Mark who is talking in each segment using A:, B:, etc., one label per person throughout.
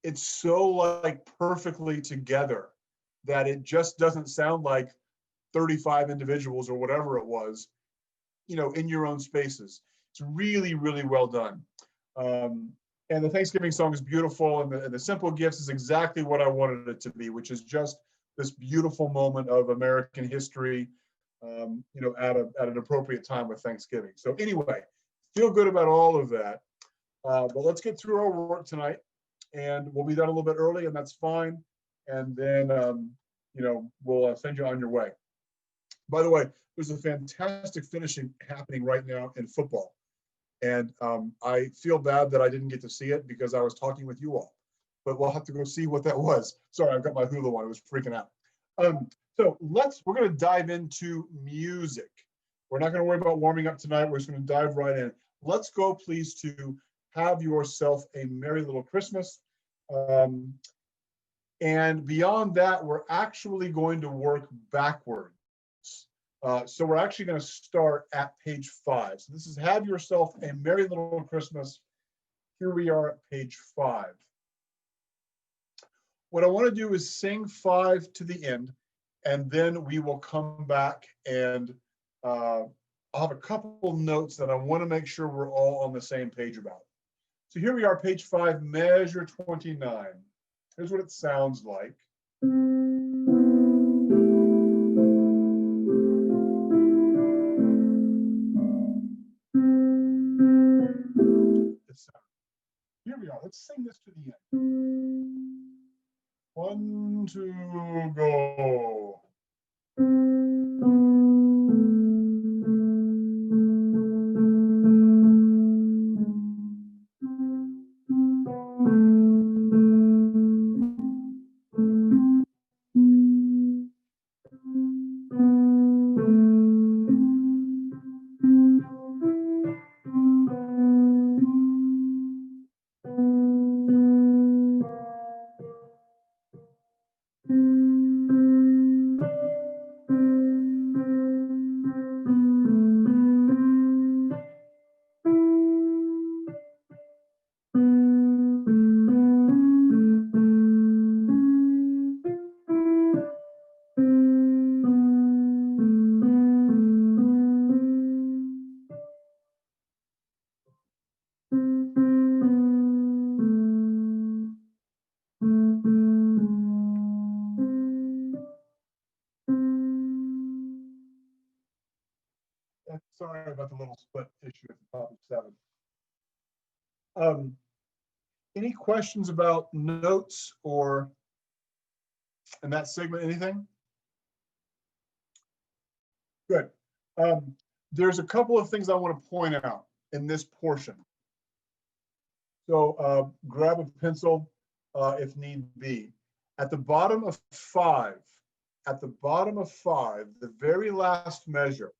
A: it's so like perfectly together that it just doesn't sound like 35 individuals or whatever it was, in your own spaces. It's really, really well done. Um, and the Thanksgiving song is beautiful, and the simple gifts is exactly what I wanted it to be, which is just this beautiful moment of American history, at an appropriate time with Thanksgiving. So anyway, feel good about all of that. But let's get through our work tonight, and we'll be done a little bit early, and that's fine. And then, we'll send you on your way. By the way, there's a fantastic finishing happening right now in football. And I feel bad that I didn't get to see it because I was talking with you all. But we'll have to go see what that was. Sorry, I've got my Hulu on. I was freaking out. So we're going to dive into music. We're not going to worry about warming up tonight. We're just going to dive right in. Let's go, please, to Have Yourself a Merry Little Christmas. And beyond that, we're actually going to work backwards. So we're actually going to start at page 5. So this is Have Yourself a Merry Little Christmas. Here we are at page 5. What I want to do is sing 5 to the end, and then we will come back and I'll have a couple notes that I want to make sure we're all on the same page about. So here we are, page 5, measure 29. Here's what it sounds like. Here we are. Let's sing this to the end. 1, 2, go. Sorry about the little split issue at the top of 7. Any questions about notes or in that segment, anything? Good. There's a couple of things I want to point out in this portion. So grab a pencil if need be. At the bottom of 5, the very last measure,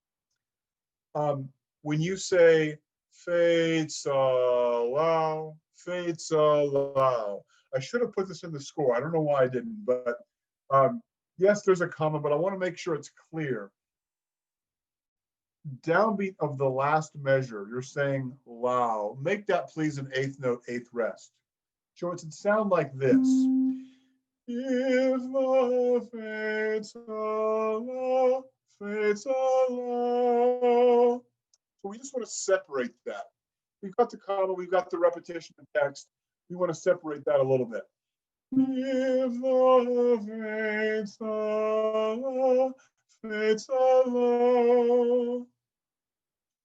A: when you say fates allow, fates allow, I should have put this in the score. I don't know why I didn't, but yes, there's a comma, but I want to make sure it's clear. Downbeat of the last measure, you're saying low. Make that please an 8th note, 8th rest. So it should sound like this. If the fates allow, fates allow. So we just want to separate that. We've got the comma, we've got the repetition of text. We want to separate that a little bit. If the fates allow, fates allow.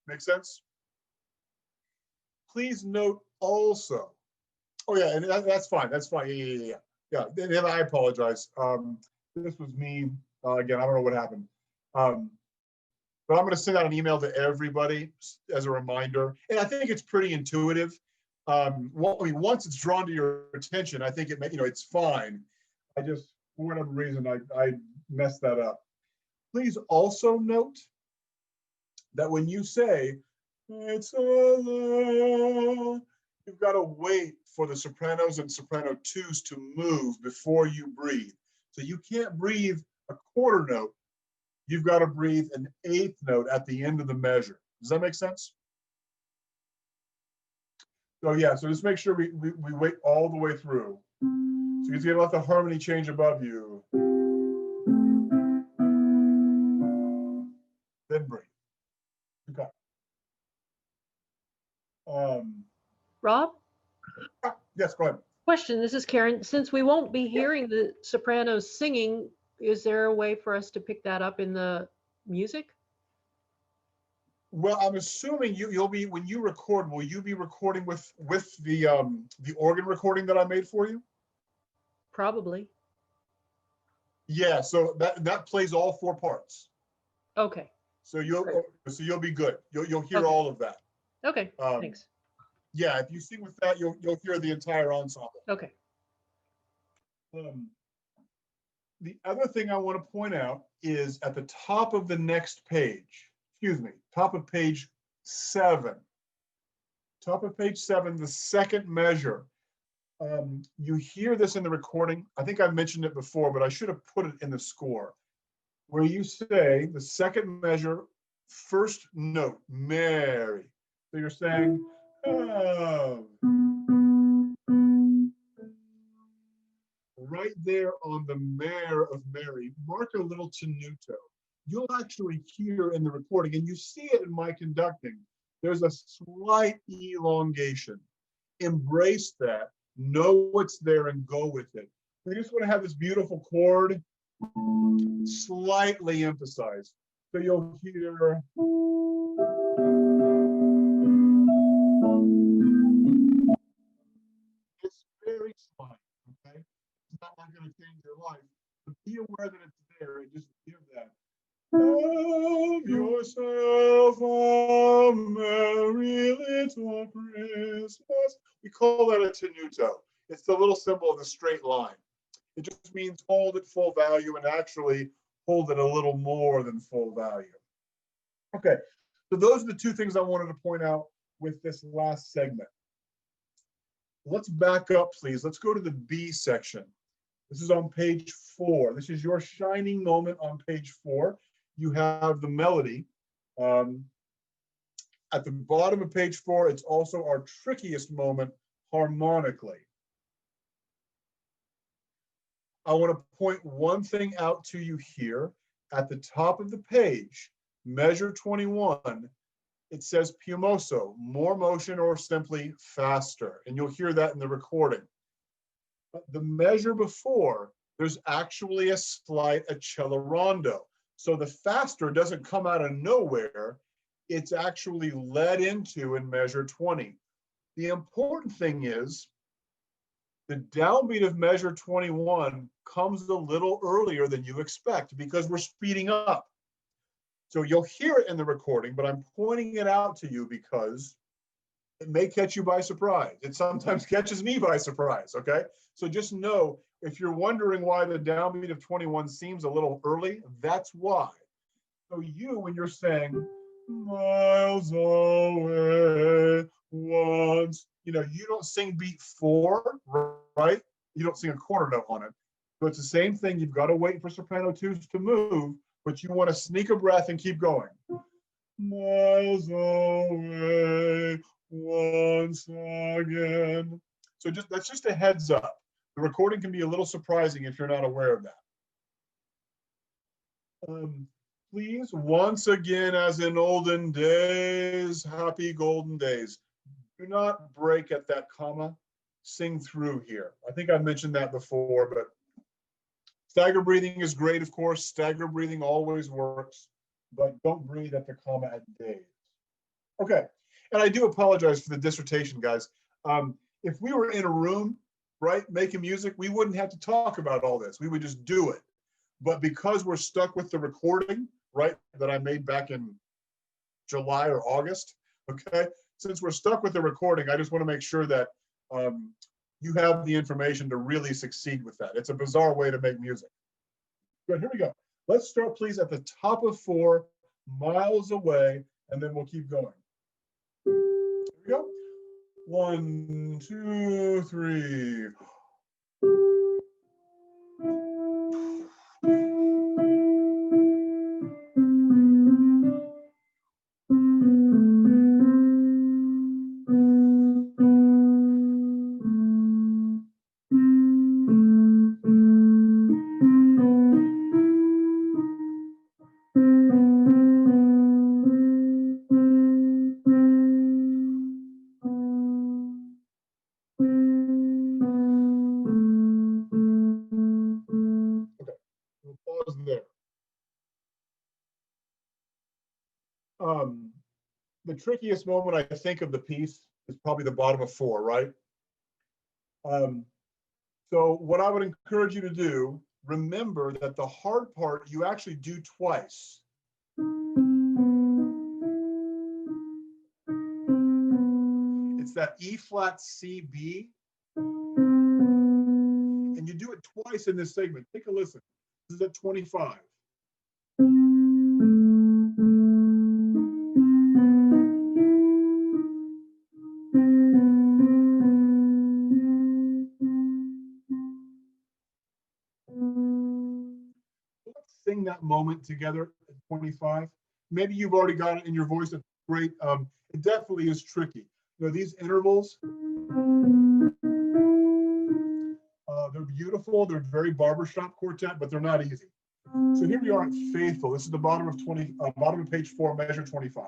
A: Make sense? Please note also. Oh yeah, and that's fine. That's fine. Yeah. And I apologize. This was me again. I don't know what happened. But I'm going to send out an email to everybody as a reminder. And I think it's pretty intuitive. Once it's drawn to your attention, I think it's fine. I just, for whatever reason, I messed that up. Please also note that when you say, it's alone, you've got to wait for the sopranos and soprano 2s to move before you breathe. So you can't breathe a quarter note. You've got to breathe an 8th note at the end of the measure. Does that make sense? So yeah, so just make sure we wait all the way through. So you're gonna let the harmony change above you. Then breathe. Okay.
B: Rob?
A: Yes, go ahead.
B: Question, this is Karen. Since we won't be hearing the sopranos singing, is there a way for us to pick that up in the music?
A: Well, I'm assuming you'll be, when you record, will you be recording with the organ recording that I made for you?
B: Probably.
A: Yeah, so that plays all four parts.
B: Okay.
A: So you'll be good. You'll hear
B: Okay.
A: all of that.
B: Okay. Thanks.
A: Yeah, if you sing with that, you'll hear the entire ensemble.
B: Okay.
A: The other thing I want to point out is at the top of the next page, excuse me, top of page 7. Top of page 7, the second measure. You hear this in the recording. I think I mentioned it before, but I should have put it in the score, where you say the second measure, first note, Mary. So you're saying, oh. Right there on the Mare of Mary, mark a little tenuto. You'll actually hear in the recording, and you see it in my conducting, there's a slight elongation. Embrace that, know what's there, and go with it. We just want to have this beautiful chord slightly emphasized. So you'll hear. It's very slight, okay? It's not like going to change your life, but be aware that it's there and just give that. Have yourself a merry little Christmas. We call that a tenuto. It's the little symbol of the straight line. It just means hold at full value and actually hold it a little more than full value. Okay, so those are the two things I wanted to point out with this last segment. Let's back up, please. Let's go to the B section. This is on page 4. This is your shining moment on page 4. You have the melody. At the bottom of page 4, it's also our trickiest moment harmonically. I want to point one thing out to you here. At the top of the page, measure 21, it says piumoso, more motion or simply faster. And you'll hear that in the recording. But the measure before, there's actually a slight accelerando. So the faster doesn't come out of nowhere. It's actually led into in measure 20. The important thing is the downbeat of measure 21 comes a little earlier than you expect because we're speeding up. So you'll hear it in the recording, but I'm pointing it out to you because it may catch you by surprise. It sometimes catches me by surprise, okay? So just know, if you're wondering why the downbeat of 21 seems a little early, that's why. So you, when you're saying, miles away once, you don't sing beat 4, right? You don't sing a quarter note on it. So it's the same thing. You've got to wait for soprano 2s to move, but you want to sneak a breath and keep going. Miles away once again. So that's just a heads up. The recording can be a little surprising if you're not aware of that. Please, once again, as in olden days, happy golden days. Do not break at that comma. Sing through here. I think I mentioned that before, but stagger breathing is great, of course. Stagger breathing always works, but don't breathe at the comma at days. Okay, and I do apologize for the dissertation, guys. If we were in a room, right, making music, we wouldn't have to talk about all this. We would just do it. But because we're stuck with the recording, right, that I made back in July or August, okay, since we're stuck with the recording, I just want to make sure that you have the information to really succeed with that. It's a bizarre way to make music. Good, here we go. Let's start, please, at the top of 4, miles away, and then we'll keep going. Here we go. 1, 2, 3. the trickiest moment I think of the piece is probably the bottom of 4, right? So what I would encourage you to do, remember that the hard part you actually do twice. It's that E flat C B, and you do it twice in this segment. Take a listen. This is at 25. Let's sing that moment together at 25. Maybe you've already got it in your voice. That's great. It definitely is tricky. You know, these intervals, they're beautiful. They're very barbershop quartet, but they're not easy. So here we are at Faithful. This is the bottom of bottom of page 4, measure 25.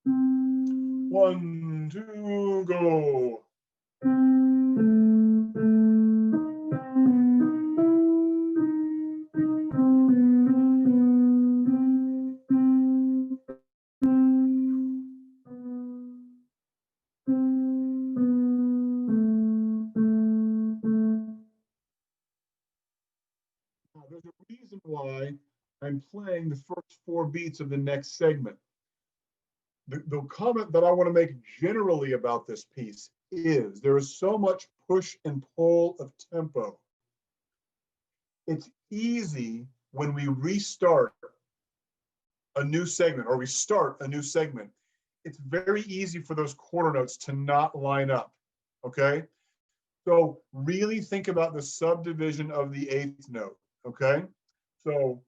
A: 1, 2, go. Now, there's a reason why I'm playing the first 4 beats of the next segment. The comment that I want to make generally about this piece is there is so much push and pull of tempo. It's easy when we restart a new segment or we start a new segment. It's very easy for those quarter notes to not line up, okay? So really think about the subdivision of the 8th note, okay? So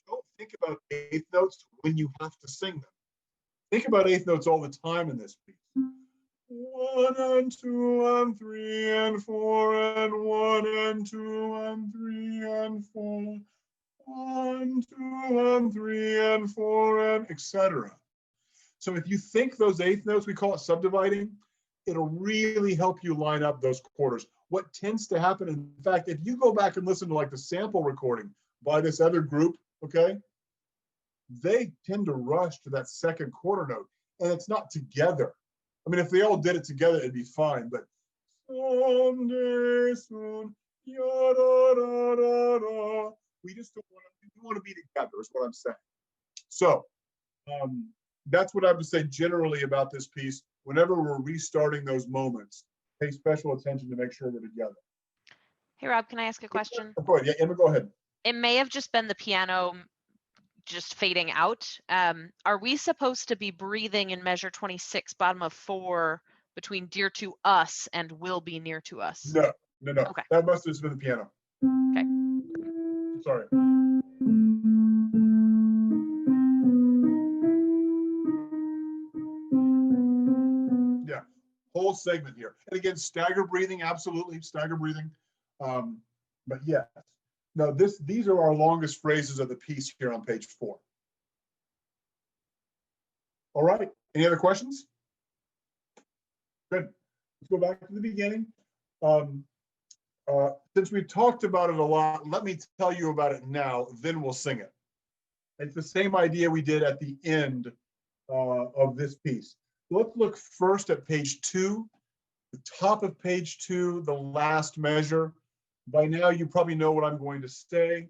A: don't think about 8th notes when you have to sing them. Think about 8th notes all the time in this piece. 1 and 2 and 3 and 4 and 1 and 2 and 3 and 4. 1, 2 and 3 and 4 and etc. So if you think those 8th notes, we call it subdividing, it'll really help you line up those quarters. What tends to happen, in fact, if you go back and listen to like the sample recording by this other group, okay, they tend to rush to that second quarter note, and it's not together. I mean, if they all did it together, it'd be fine, but someday soon, ya-da-da-da-da. We just don't want to be together, is what I'm saying. So that's what I would say generally about this piece. Whenever we're restarting those moments, pay special attention to make sure we're together.
C: Hey, Rob, can I ask a question?
A: Go ahead. Yeah, Emma, go ahead.
C: It may have just been the piano just fading out. Are we supposed to be breathing in measure 26, bottom of 4, between dear to us and will be near to us?
A: No.
C: Okay.
A: That must have just been the piano.
C: Okay.
A: Sorry. Yeah, whole segment here. And again, stagger breathing, absolutely, stagger breathing. But yes. Now, these are our longest phrases of the piece here on page 4. All right. Any other questions? Good. Let's go back to the beginning. Since we talked about it a lot, let me tell you about it now, then we'll sing it. It's the same idea we did at the end of this piece. Let's look first at page 2, the top of page 2, the last measure. By now, you probably know what I'm going to say.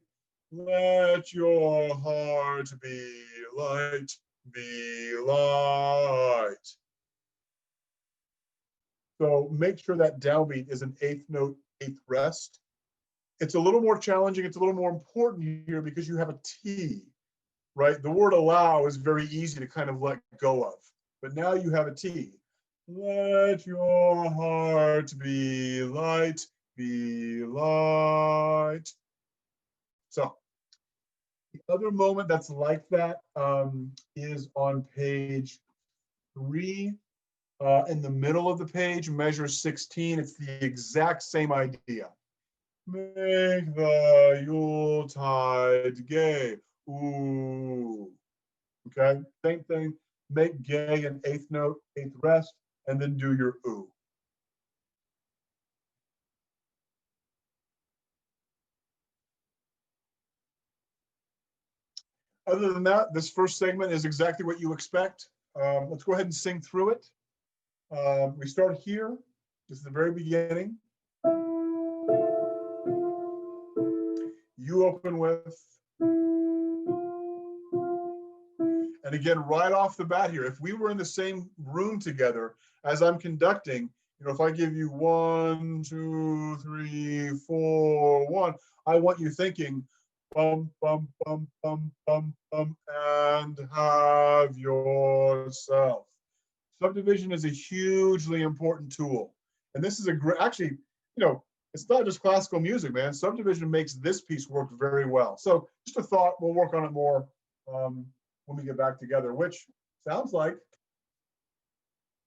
A: Let your heart be light, be light. So make sure that downbeat is an 8th note, 8th rest. It's a little more challenging. It's a little more important here because you have a T, right? The word allow is very easy to kind of let go of, but now you have a T. Let your heart be light, be light. So the other moment that's like that is on page 3. In the middle of the page, measure 16. It's the exact same idea. Make the Yuletide gay. Ooh. Okay, same thing. Make gay an 8th note, 8th rest, and then do your ooh. Other than that, this first segment is exactly what you expect. Let's go ahead and sing through it. We start here. This is the very beginning. You open with, and again, right off the bat here, if we were in the same room together as I'm conducting, if I give you 1, 2, 3, 4, 1, I want you thinking, bum, bum, bum, bum, bum, bum, and have yourself. Subdivision is a hugely important tool. And this is a great, actually, it's not just classical music, man. Subdivision makes this piece work very well. So just a thought, we'll work on it more when we get back together, which sounds like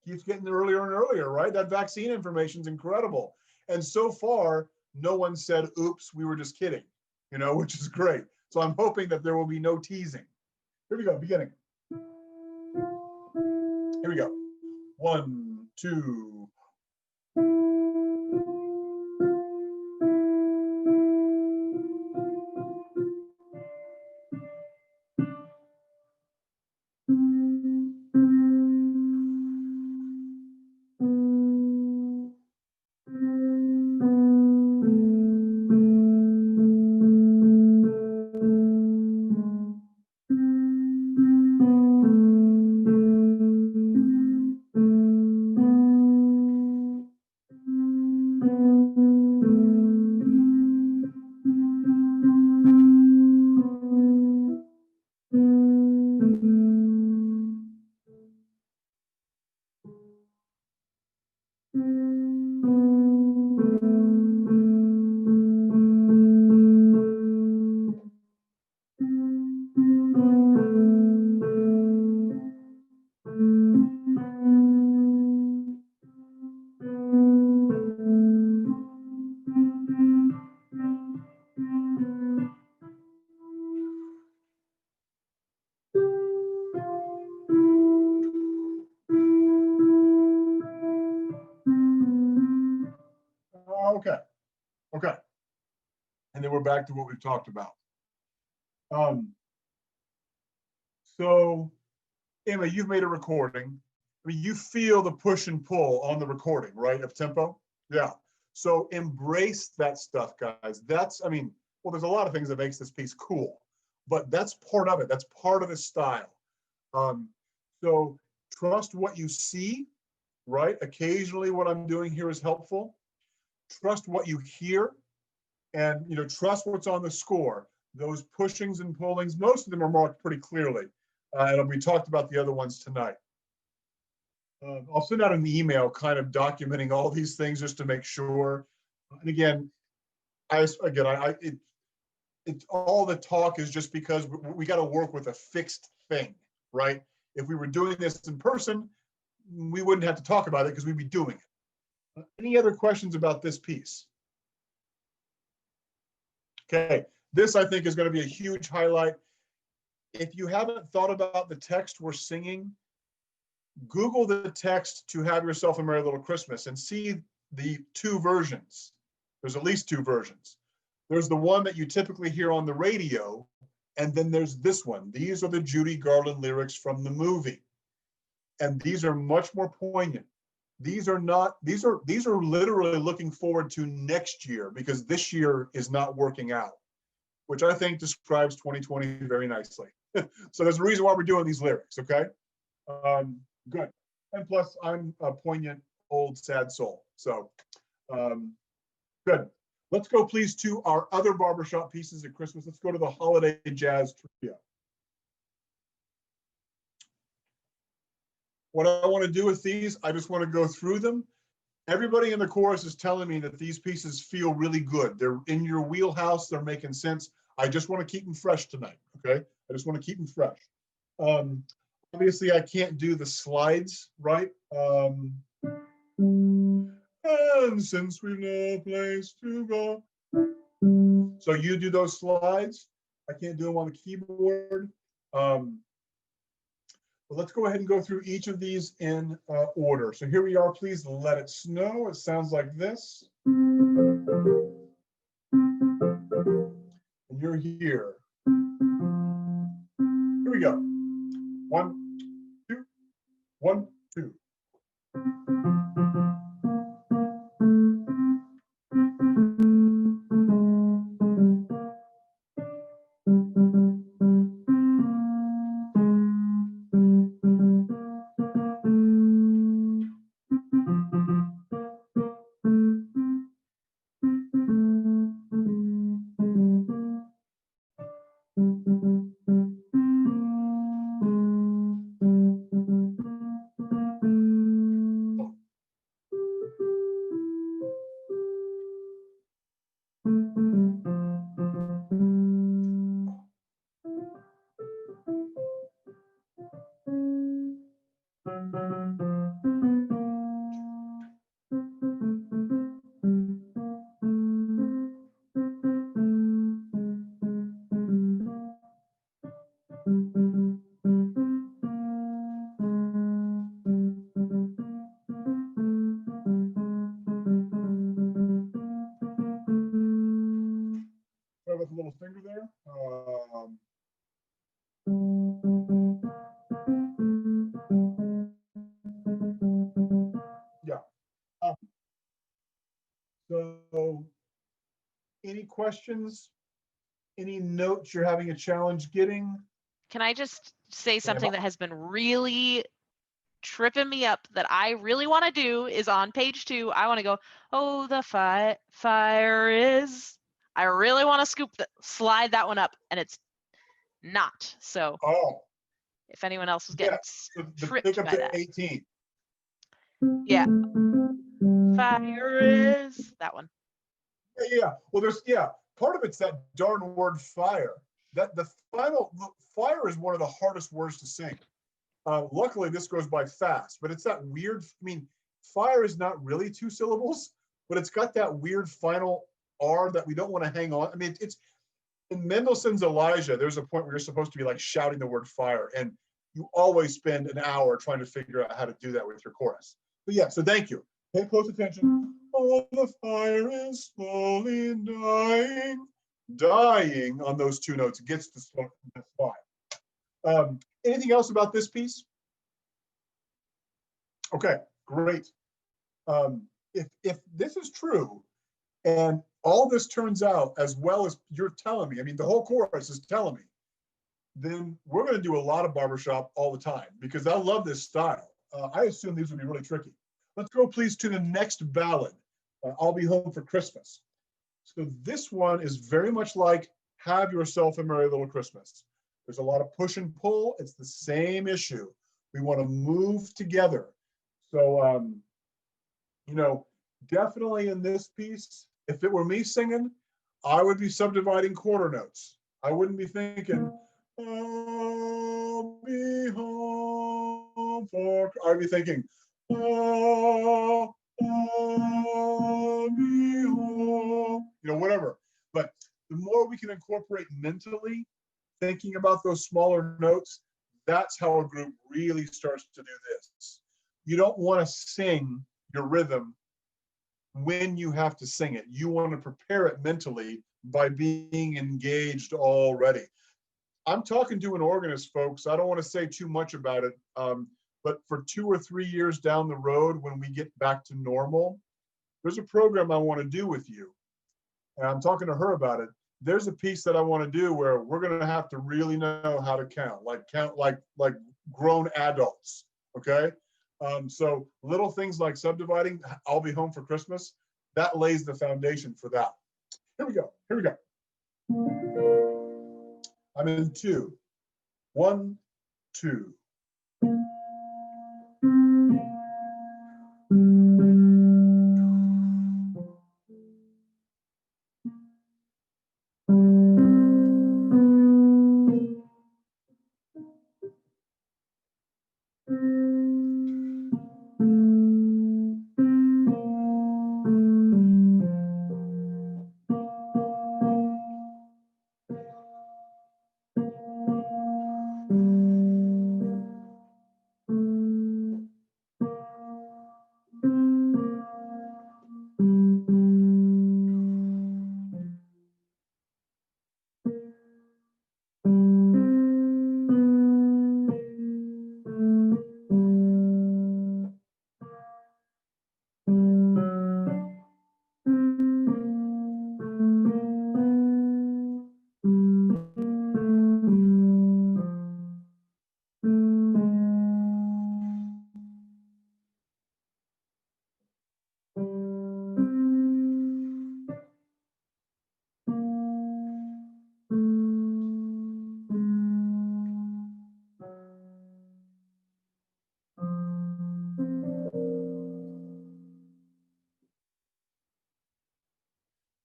A: keeps getting earlier and earlier, right? That vaccine information is incredible. And so far, no one said, oops, we were just kidding, which is great. So I'm hoping that there will be no teasing. Here we go, beginning. Here we go. 1, 2. Okay. And then we're back to what we've talked about. So, Emma, you've made a recording. I mean, you feel the push and pull on the recording, right, of tempo? Yeah. So embrace that stuff, guys. There's a lot of things that makes this piece cool, but that's part of it. That's part of the style. So trust what you see, right? Occasionally what I'm doing here is helpful. Trust what you hear, and trust what's on the score. Those pushings and pullings, most of them are marked pretty clearly, and we talked about the other ones tonight. I'll send out an email kind of documenting all these things just to make sure. And again, all the talk is just because we got to work with a fixed thing, right? If we were doing this in person, we wouldn't have to talk about it because we'd be doing it. Any other questions about this piece? Okay, this I think is going to be a huge highlight. If you haven't thought about the text we're singing, Google the text to Have Yourself a Merry Little Christmas and see the 2 versions. There's at least 2 versions. There's the one that you typically hear on the radio, and then there's this one. These are the Judy Garland lyrics from the movie. And these are much more poignant. These are literally looking forward to next year because this year is not working out, which I think describes 2020 very nicely. So there's a reason why we're doing these lyrics, okay? Good. And plus, I'm a poignant, old, sad soul. So, good. Let's go, please, to our other barbershop pieces at Christmas. Let's go to the Holiday Jazz Trio. What I want to do with these, I just want to go through them. Everybody in the chorus is telling me that these pieces feel really good. They're in your wheelhouse. They're making sense. I just want to keep them fresh tonight, okay? I just want to keep them fresh. Obviously, I can't do the slides, right? And since we've no place to go. So you do those slides. I can't do them on the keyboard. But let's go ahead and go through each of these in order. So here we are, please let it snow. It sounds like this. And you're here. we go. 1, 2, 1, 2. With a little finger there. Yeah. So, any questions? Any notes you're having a challenge getting?
C: Can I just say something that has been really tripping me up that I really want to do is on page 2. I want to go, oh, the fire is. I really want to slide that one up, and it's not. So if anyone else is getting tripped by that.
A: 18.
C: Yeah. Fire is that one.
A: Yeah. Well, part of it's that darn word fire. That the fire is one of the hardest words to sing. Luckily, this goes by fast, but it's that weird. I mean, fire is not really 2 syllables, but it's got that weird final R that we don't want to hang on. I mean, it's in Mendelssohn's Elijah. There's a point where you're supposed to be like shouting the word fire, and you always spend an hour trying to figure out how to do that with your chorus. But yeah, so thank you. Pay close attention. Oh, the fire is slowly dying on those 2 notes. It gets to 5. Anything else about this piece? Okay, great. If this is true, and all this turns out as well as you're telling me, I mean, the whole chorus is telling me, then we're going to do a lot of barbershop all the time because I love this style. I assume these would be really tricky. Let's go, please, to the next ballad, I'll Be Home for Christmas. So this one is very much like Have Yourself a Merry Little Christmas. There's a lot of push and pull. It's the same issue. We want to move together. So, definitely in this piece, if it were me singing, I would be subdividing quarter notes. I wouldn't be thinking, I'll be home for, I'd be thinking, I'll be home, whatever. But the more we can incorporate mentally, thinking about those smaller notes, that's how a group really starts to do this. You don't want to sing your rhythm when you have to sing it. You want to prepare it mentally by being engaged already. I'm talking to an organist, folks. I don't want to say too much about it, but for 2 or 3 years down the road, when we get back to normal, there's a program I want to do with you. And I'm talking to her about it. There's a piece that I want to do where we're going to have to really know how to count like grown adults. Okay. So little things like subdividing, I'll Be Home for Christmas, that lays the foundation for that. Here we go. I'm in 2. 1, 2.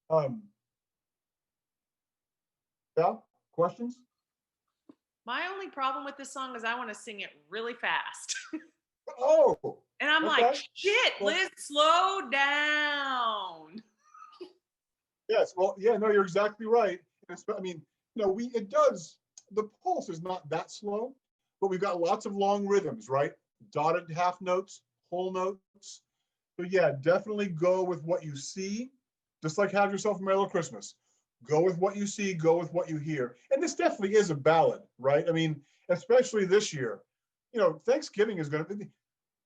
A: Um, yeah, questions?
D: My only problem with this song is I want to sing it really fast.
A: Oh,
D: And I'm
A: okay.
D: like, shit,
A: Well,
D: Liz, slow down.
A: yes, well, yeah, no, you're exactly right. I mean, it does, the pulse is not that slow, but we've got lots of long rhythms, right? Dotted half notes, whole notes. So yeah, definitely go with what you see, just like Have Yourself a Merry Little Christmas. Go with what you see, go with what you hear. And this definitely is a ballad, right? I mean, especially this year. Thanksgiving is going to be,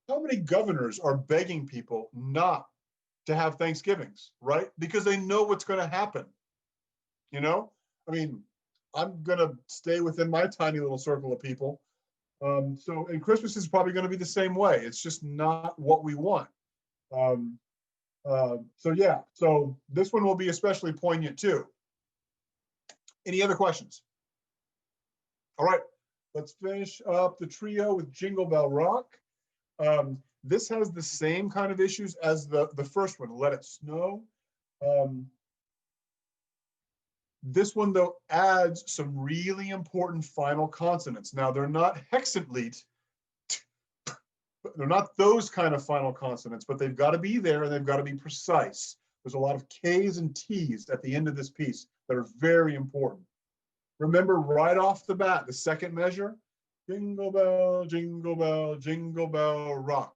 A: how many governors are begging people not to have Thanksgivings, right? Because they know what's going to happen. I mean, I'm going to stay within my tiny little circle of people. And Christmas is probably going to be the same way. It's just not what we want. So this one will be especially poignant too. Any other questions? All right, let's finish up the trio with Jingle Bell Rock. This has the same kind of issues as the first one, Let It Snow. This one, though, adds some really important final consonants. Now, they're not hexantlete. They're not those kind of final consonants, but they've got to be there and they've got to be precise. There's a lot of K's and T's at the end of this piece that are very important. Remember right off the bat, the second measure, jingle bell, jingle bell rock.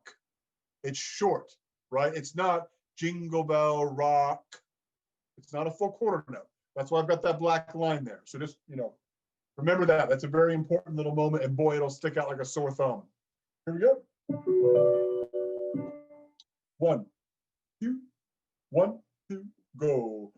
A: It's short, right? It's not jingle bell rock. It's not a full quarter note. That's why I've got that black line there. So just, remember that. That's a very important little moment, and boy, it'll stick out like a sore thumb. Here we go. 1, 2, 1, 2, go.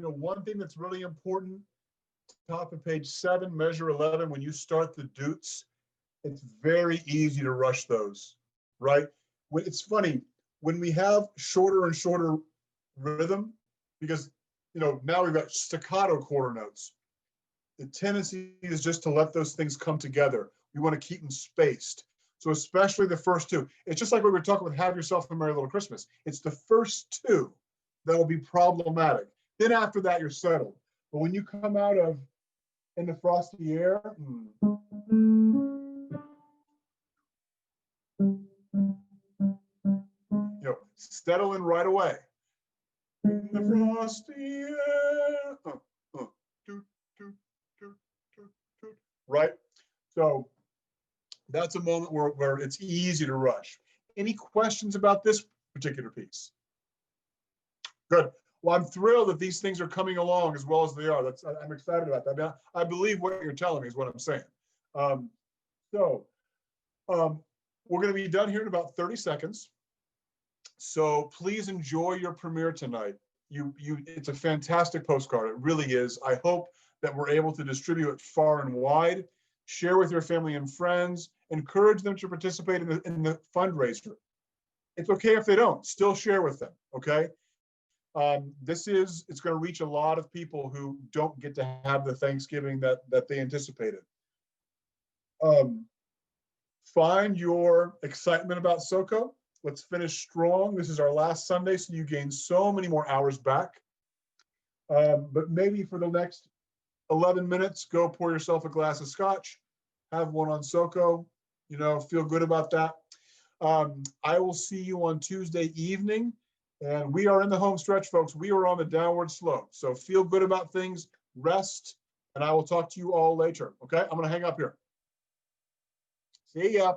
A: One thing that's really important, top of page 7, measure 11, when you start the dutes, it's very easy to rush those, right? It's funny, when we have shorter and shorter rhythm, because, now we've got staccato quarter notes. The tendency is just to let those things come together. We want to keep them spaced. So especially the first two. It's just like we were talking with Have Yourself a Merry Little Christmas. It's the first two that will be problematic. Then after that, you're settled. But when you come out of In the Frosty Air, settle in right away. In the frosty air, right? So that's a moment where it's easy to rush. Any questions about this particular piece? Good. Well, I'm thrilled that these things are coming along as well as they are. I'm excited about that. I mean, I believe what you're telling me is what I'm saying. We're going to be done here in about 30 seconds. So please enjoy your premiere tonight. It's a fantastic postcard. It really is. I hope that we're able to distribute it far and wide. Share with your family and friends. Encourage them to participate in the fundraiser. It's okay if they don't. Still share with them. Okay. It's going to reach a lot of people who don't get to have the Thanksgiving that they anticipated. Find your excitement about SoCo. Let's finish strong. This is our last Sunday, so you gain so many more hours back. But maybe for the next 11 minutes, go pour yourself a glass of scotch, have one on SoCo, feel good about that. I will see you on Tuesday evening, and we are in the home stretch, folks. We are on the downward slope. So feel good about things, rest, and I will talk to you all later. Okay, I'm going to hang up here. See ya.